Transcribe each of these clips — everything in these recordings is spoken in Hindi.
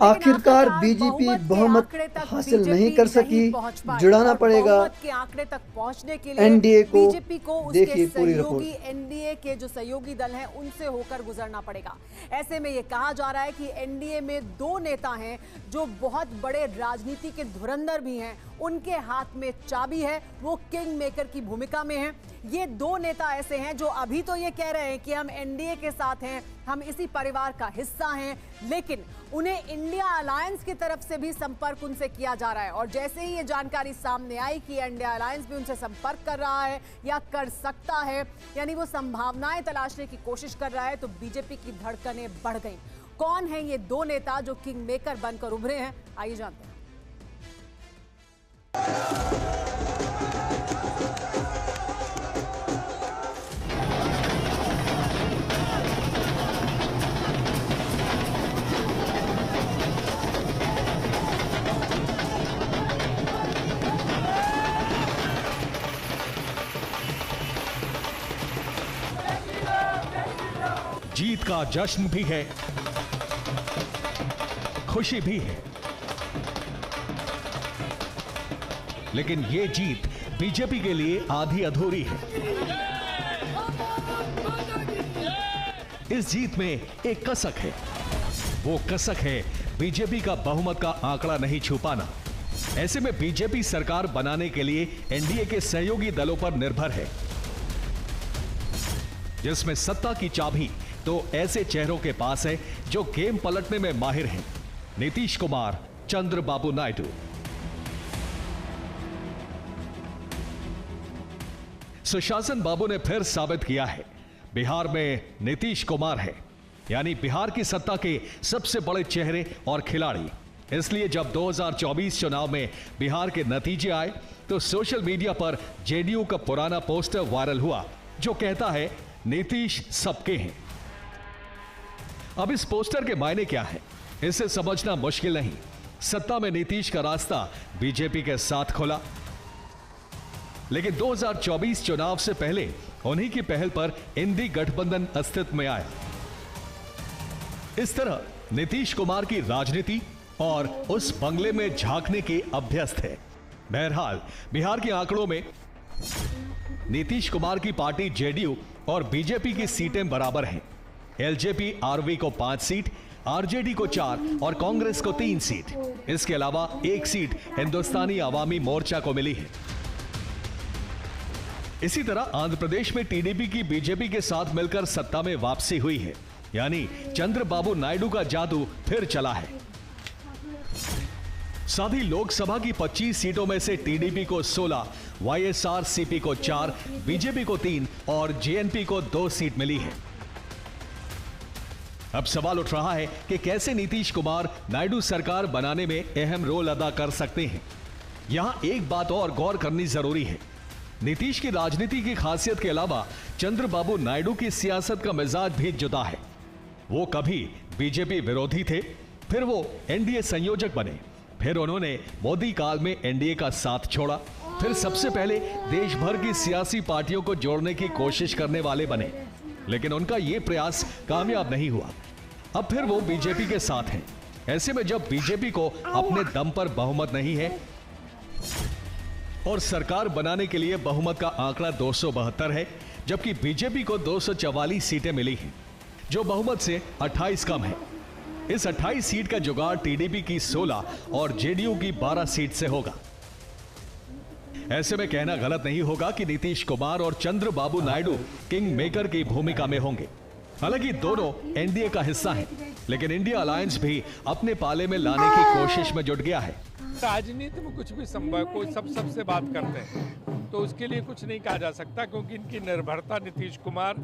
आखिरकार बीजेपी बहुमत हासिल नहीं कर सकी, जुड़ाना पड़ेगा के आंकड़े तक पहुंचने के लिए एनडीए को। बीजेपी को उसके सहयोगी एनडीए के जो सहयोगी दल हैं उनसे होकर गुजरना पड़ेगा। ऐसे में ये कहा जा रहा है कि एनडीए में दो नेता हैं जो बहुत बड़े राजनीति के धुरंधर भी हैं, उनके हाथ में चाबी है, वो किंग मेकर की भूमिका में हैं। ये दो नेता ऐसे हैं जो अभी तो ये कह रहे हैं कि हम एनडीए के साथ हैं, हम इसी परिवार का हिस्सा हैं, लेकिन उन्हें इंडिया अलायंस की तरफ से भी संपर्क उनसे किया जा रहा है। और जैसे ही ये जानकारी सामने आई कि इंडिया अलायंस भी उनसे संपर्क कर रहा है या कर सकता है, यानी वो संभावनाएं तलाशने की कोशिश कर रहा है, तो बीजेपी की धड़कनें बढ़ गई। कौन है ये दो नेता जो किंग मेकर बनकर उभरे हैं, आइए जानते हैं। जीत का जश्न भी है, खुशी भी है, लेकिन ये जीत बीजेपी के लिए आधी अधूरी है। इस जीत में एक कसक है, वो कसक है बीजेपी का बहुमत का आंकड़ा नहीं छू पाना। ऐसे में बीजेपी सरकार बनाने के लिए एनडीए के सहयोगी दलों पर निर्भर है, जिसमें सत्ता की चाबी तो ऐसे चेहरों के पास है जो गेम पलटने में माहिर हैं। नीतीश कुमार, चंद्रबाबू नायडू। सुशासन बाबू ने फिर साबित किया है, बिहार में नीतीश कुमार है, यानी बिहार की सत्ता के सबसे बड़े चेहरे और खिलाड़ी। इसलिए जब 2024 चुनाव में बिहार के नतीजे आए तो सोशल मीडिया पर जेडीयू का पुराना पोस्टर वायरल हुआ जो कहता है नीतीश सबके हैं। अब इस पोस्टर के मायने क्या है, इसे समझना मुश्किल नहीं। सत्ता में नीतीश का रास्ता बीजेपी के साथ खुला, लेकिन 2024 चुनाव से पहले उन्हीं की पहल पर इंडी गठबंधन अस्तित्व में आया। इस तरह नीतीश कुमार की राजनीति और उस बंगले में झांकने के अभ्यस्त है। बहरहाल बिहार के आंकड़ों में नीतीश कुमार की पार्टी जेडीयू और बीजेपी की सीटें बराबर हैं। एलजेपी आरवी को 5 सीट, आरजेडी को 4 और कांग्रेस को 3 सीट। इसके अलावा 1 सीट हिंदुस्तानी आवामी मोर्चा को मिली है। इसी तरह आंध्र प्रदेश में टीडीपी की बीजेपी के साथ मिलकर सत्ता में वापसी हुई है, यानी चंद्रबाबू नायडू का जादू फिर चला है। साथ ही लोकसभा की 25 सीटों में से टीडीपी को 16, वाईएसआरसीपी को 4, बीजेपी को 3 और जेएनपी को 2 सीट मिली है। अब सवाल उठ रहा है कि कैसे नीतीश कुमार नायडू सरकार बनाने में अहम रोल अदा कर सकते हैं। यहां एक बात और गौर करनी जरूरी है, नीतीश की राजनीति की खासियत के अलावा चंद्रबाबू नायडू की सियासत का मिजाज भी जुदा है। वो कभी बीजेपी विरोधी थे, फिर वो एनडीए संयोजक बने, फिर उन्होंने मोदी काल में एनडीए का साथ छोड़ा, फिर सबसे पहले देश भर की सियासी पार्टियों को जोड़ने की कोशिश करने वाले बने, लेकिन उनका यह प्रयास कामयाब नहीं हुआ। अब फिर वो बीजेपी के साथ हैं। ऐसे में जब बीजेपी को अपने दम पर बहुमत नहीं है और सरकार बनाने के लिए बहुमत का आंकड़ा 272 है, जबकि बीजेपी को 244 सीटें मिली हैं, जो बहुमत से 28 कम है। इस 28 सीट का जुगाड़ टीडीपी की 16 और जेडीयू की 12 सीट से होगा। ऐसे में कहना गलत नहीं होगा कि नीतीश कुमार और चंद्रबाबू नायडू किंग मेकर की भूमिका में होंगे। हालांकि दोनों एनडीए का हिस्सा हैं, लेकिन इंडिया अलायंस भी अपने पाले में लाने की कोशिश में जुट गया है। राजनीति में कुछ भी संभव, कोई सबसे बात करते हैं, तो उसके लिए कुछ नहीं कहा जा सकता, क्योंकि इनकी निर्भरता नीतीश कुमार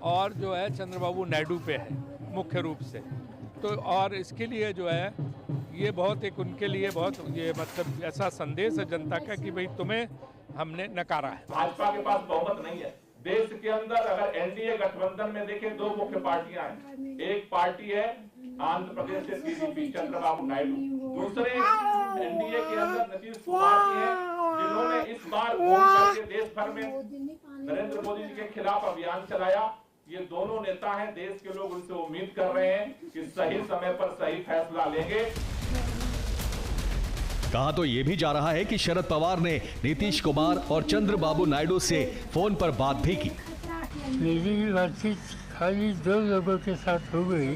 और जो है चंद्रबाबू नायडू पे है मुख्य रूप से। तो और इसके लिए जो है ये बहुत एक उनके लिए बहुत ये मतलब ऐसा संदेश है जनता का कि भाई तुम्हें हमने नकारा है। भाजपा के पास बहुमत नहीं है देश के अंदर। अगर एनडीए गठबंधन में देखें, 2 मुख्य पार्टियां हैं। एक पार्टी है आंध्र प्रदेश से बीजेपी, चंद्रबाबू नायडू। दूसरे एनडीए के अंदर नीतीश कुमार जी हैं, जिन्होंने इस बार घूम करके देश भर में नरेंद्र मोदी जी के खिलाफ अभियान चलाया ये दोनों नेता हैं, देश के लोग उनसे उम्मीद कर रहे हैं कि सही समय पर सही फैसला लेंगे। कहा तो यह भी जा रहा है कि शरद पवार ने नीतीश कुमार और चंद्रबाबू नायडू से फोन पर बात भी की। मेरी बातचीत खाली दो लोगों के साथ हो गई,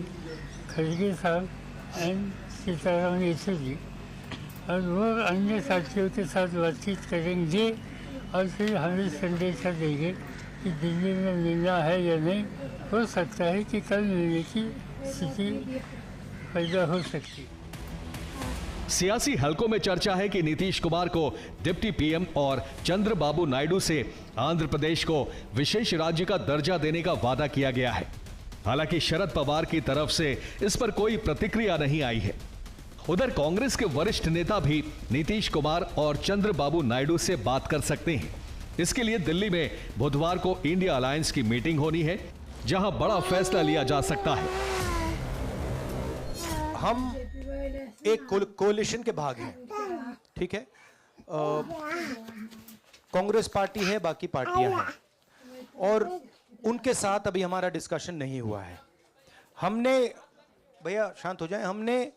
खड़गे साहब एंड सीताराम येचुरी, और वो अन्य साथियों के साथ बातचीत करेंगे और फिर हमें संदेशा देंगे कि दिल्ली में मिलना है या नहीं। हो सकता है कि कल मिलने की स्थिति पैदा हो सकती है। सियासी हलकों में चर्चा है कि नीतीश कुमार को डिप्टी पीएम और चंद्रबाबू नायडू से आंध्र प्रदेश को विशेष राज्य का दर्जा देने का वादा किया गया है। हालांकि शरद पवार की तरफ से इस पर कोई प्रतिक्रिया नहीं आई है। उधर कांग्रेस के वरिष्ठ नेता भी नीतीश कुमार और चंद्रबाबू नायडू से बात कर सकते हैं। इसके लिए दिल्ली में बुधवार को इंडिया अलायंस की मीटिंग होनी है, जहां बड़ा फैसला लिया जा सकता है। हम एक कोलिशन के भाग हैं, ठीक है। कांग्रेस पार्टी है, बाकी पार्टियां हैं, और उनके साथ अभी हमारा डिस्कशन नहीं हुआ है। हमने, भैया शांत हो जाए, हमने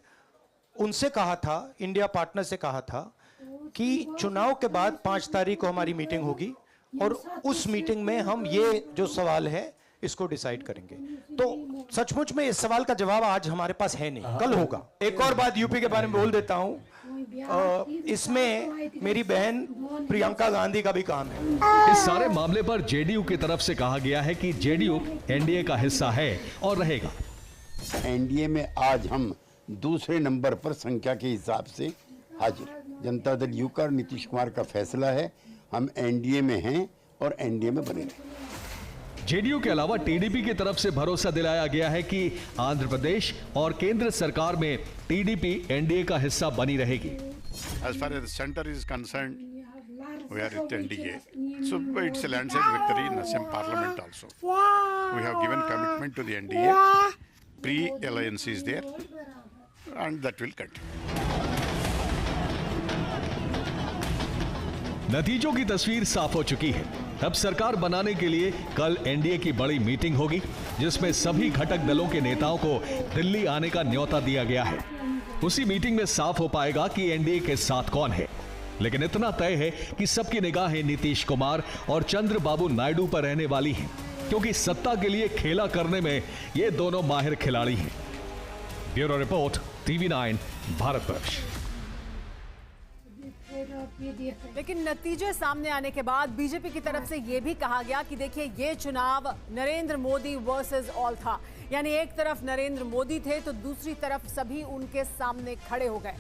उनसे कहा था, इंडिया पार्टनर से कहा था कि चुनाव के बाद 5 तारीख को हमारी मीटिंग होगी और उस मीटिंग में हम ये जो सवाल है इसको डिसाइड करेंगे। तो सचमुच में इस सवाल का जवाब आज हमारे पास है नहीं, कल होगा। एक और बात यूपी के बारे में बोल देता हूं, इसमें मेरी बहन प्रियंका गांधी का भी काम है। इस सारे मामले पर जेडीयू की तरफ से कहा गया है कि जेडीयू एनडीए का हिस्सा है और रहेगा। एनडीए में आज हम दूसरे नंबर पर संख्या के हिसाब से हाजिर। जनता दल यू का और नीतीश कुमार का फैसला है, हम एनडीए में हैं और एनडीए में बने रहेंगे। जेडीयू के अलावा टीडीपी की तरफ से भरोसा दिलाया गया है कि आंध्र प्रदेश और केंद्र सरकार में टीडीपी एनडीए का हिस्सा बनी रहेगी। As far as the center is concerned, we are with NDA. So it's a landslide victory in Assam Parliament also. We have given commitment to the NDA. Pre-alliance is there, and that will continue. नतीजों की तस्वीर साफ हो चुकी है। अब सरकार बनाने के लिए कल एनडीए की बड़ी मीटिंग होगी, जिसमें सभी घटक दलों के नेताओं को दिल्ली आने का न्योता दिया गया है। उसी मीटिंग में साफ हो पाएगा कि एनडीए के साथ कौन है। लेकिन इतना तय है कि सबकी निगाहें नीतीश कुमार और चंद्रबाबू नायडू पर रहने वाली हैं, क्योंकि सत्ता के लिए खेला करने में ये दोनों माहिर खिलाड़ी हैं। Bureau report, TV9 Bharatvarsh. लेकिन नतीजे सामने आने के बाद बीजेपी की तरफ से यह भी कहा गया कि देखिए, ये चुनाव नरेंद्र मोदी वर्सेस ऑल था। यानी एक तरफ नरेंद्र मोदी थे तो दूसरी तरफ सभी उनके सामने खड़े हो गए।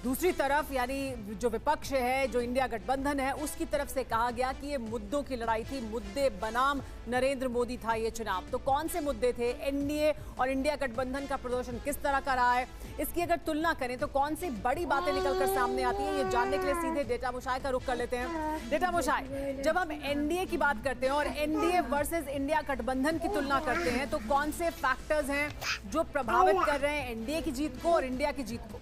दूसरी तरफ यानी जो विपक्ष है, जो इंडिया गठबंधन है, उसकी तरफ से कहा गया कि ये मुद्दों की लड़ाई थी, मुद्दे बनाम नरेंद्र मोदी था ये चुनाव। तो कौन से मुद्दे थे? एनडीए और इंडिया गठबंधन का प्रदर्शन किस तरह का रहा है, इसकी अगर तुलना करें तो कौन सी बड़ी बातें निकलकर सामने आती हैं, ये जानने के लिए सीधे डेटा मुशाय का रुख कर लेते हैं। डेटा मुशाय, जब हम एनडीए की बात करते हैं और एनडीए वर्सेस इंडिया गठबंधन की तुलना करते हैं, तो कौन से फैक्टर्स हैं जो प्रभावित कर रहे हैं एनडीए की जीत को और इंडिया की जीत को?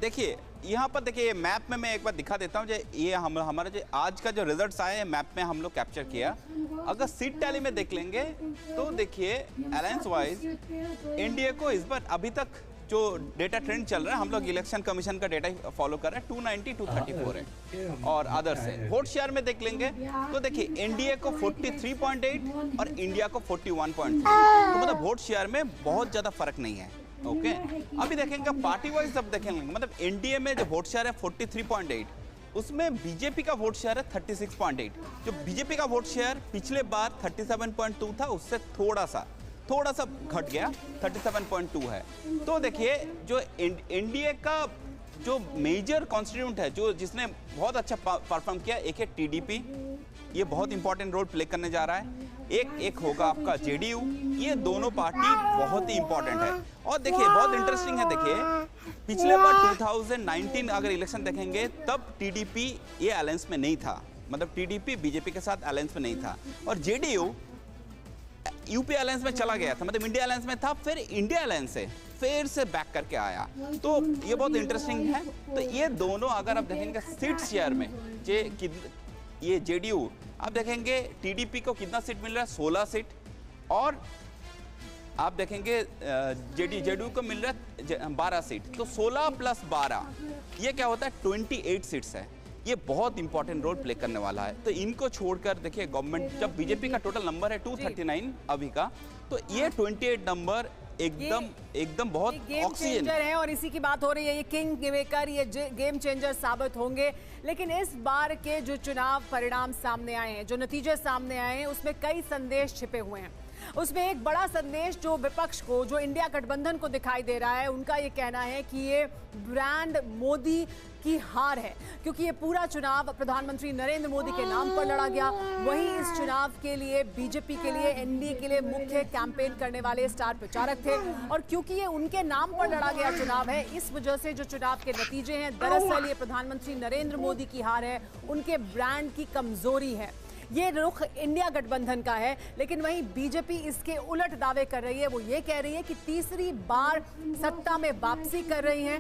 देखिए, यहाँ पर देखिए, मैप में मैं एक बार दिखा देता हूँ। ये हमारा जो आज का जो रिजल्ट्स आए हैं मैप में हम लोग कैप्चर किया। अगर सीट टैली में देख लेंगे तो देखिए, अलायंस वाइज एनडीए को इस बार अभी तक जो डेटा ट्रेंड चल रहा है, हम लोग इलेक्शन कमीशन का डेटा फॉलो कर रहे हैं, 290 234 है। और अदर्स है, वोट शेयर में देख लेंगे तो देखिए एनडीए को 43.8 और इंडिया को 41.3। तो मतलब वोट शेयर में बहुत ज्यादा फर्क नहीं है। ओके, अभी देखेंगे पार्टी वाइज, अब देखेंगे मतलब एनडीए में जो वोट शेयर है 43.8, उसमें बीजेपी का वोट शेयर है 36.8। जो बीजेपी का वोट शेयर पिछले बार 37.2 था, उससे थोड़ा सा घट गया, 37.2 है। तो देखिए, जो एनडीए का जो मेजर कॉन्स्टिट्यूएंट है, जो जिसने बहुत अच्छा परफॉर्म किया, एक है टीडीपी, ये बहुत इंपॉर्टेंट रोल प्ले करने जा रहा है। एक होगा आपका जेडीयू। ये दोनों पार्टी बहुत ही इंपॉर्टेंट है। और देखिए, बहुत इंटरेस्टिंग है, देखिए पिछले बार 2019 अगर इलेक्शन देखेंगे तब टीडीपी ये अलायंस में नहीं था, मतलब टीडीपी बीजेपी के साथ अलायंस में नहीं था, और जेडीयू यूपी अलायंस में चला गया था, मतलब इंडिया अलायंस में था, फिर इंडिया अलायंस से फिर से बैक करके आया। तो ये बहुत इंटरेस्टिंग है। तो ये दोनों अगर आप देखेंगे सीट शेयर में, ये जेडीयू, आप देखेंगे टीडीपी को कितना सीट मिल रहा है, 16 सीट, और आप देखेंगे जेडीयू को मिल रहा है 12 सीट, तो 16 प्लस 12 ये क्या होता है, 28 सीट्स है। ये बहुत इंपॉर्टेंट रोल प्ले करने वाला है। तो इनको छोड़कर देखिए गवर्नमेंट, जब बीजेपी का टोटल नंबर है 239 अभी का, तो ये 28 नंबर एकदम बहुत गेम चेंजर है। और इसी की बात हो रही है, ये किंग मेकर, ये गेम चेंजर साबित होंगे। लेकिन इस बार के जो चुनाव परिणाम सामने आए हैं, जो नतीजे सामने आए हैं, उसमें कई संदेश छिपे हुए हैं। उसमें एक बड़ा संदेश जो विपक्ष को, जो इंडिया गठबंधन को दिखाई दे रहा है, उनका ये कहना है कि ये ब्रांड मोदी की हार है, क्योंकि ये पूरा चुनाव प्रधानमंत्री नरेंद्र मोदी के नाम पर लड़ा गया। वहीं इस चुनाव के लिए बीजेपी के लिए, एनडीए के लिए मुख्य कैंपेन करने वाले स्टार प्रचारक थे, और क्योंकि ये उनके नाम पर लड़ा गया चुनाव है, इस वजह से जो चुनाव के नतीजे हैं, दरअसल ये प्रधानमंत्री नरेंद्र मोदी की हार है, उनके ब्रांड की कमजोरी है। ये रुख इंडिया गठबंधन का है। लेकिन वहीं बीजेपी इसके उलट दावे कर रही है। वो ये कह रही है कि तीसरी बार सत्ता में वापसी कर रही है।